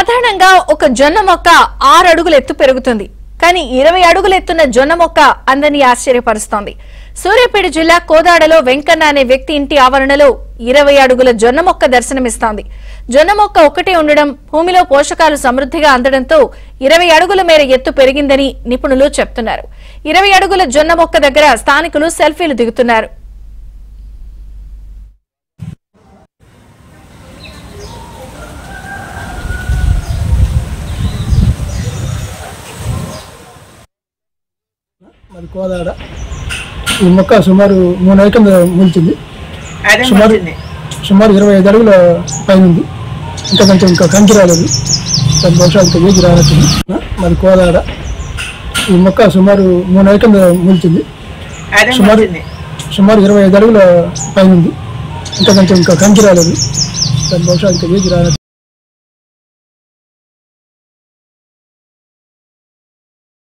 సాధారణంగా ఒక జొన్న మొక్క 6 అడుగుల ఎత్తు పెరుగుతుంది. కానీ 20 అడుగుల ఎత్తున్న జొన్న మొక్క అందరినీ ఆశ్చర్యపరుస్తోంది. సూర్యాపేట జిల్లా కోదాడలో వెంకన్న అనే వ్యక్తి ఇంటి ఆవరణలో 20 అడుగుల జొన్న మొక్క దర్శనమిస్తోంది. జొన్న మొక్క ఒకటే ఉండడం, భూమిలో పోషకాలు సమృద్ధిగా అందడంతో 20 అడుగుల మేర ఎత్తు పెరిగిందని నిపుణులు చెప్తున్నారు. 20 అడుగుల జొన్న మొక్క దగ్గర స్థానికులు సెల్ఫీలు దిగుతున్నారు. మరి కోదాడ ఈ మొక్క సుమారు 3 ఏకం మొలిచింది. సుమారు 25 అడుగుల పైన ఉంది. ఇంకా కంకి రాలేదు. 10 వర్షాలతో వేగి రావచ్చు. మరి కోదాడ ఈ మొక్క సుమారు 3 ఏకం మొలిచింది. సుమారు 25 అడుగుల పైన ఉంది. ఇంకా కంకి రాలేదు. 10 వర్షాలతో వేగి రావచ్చు.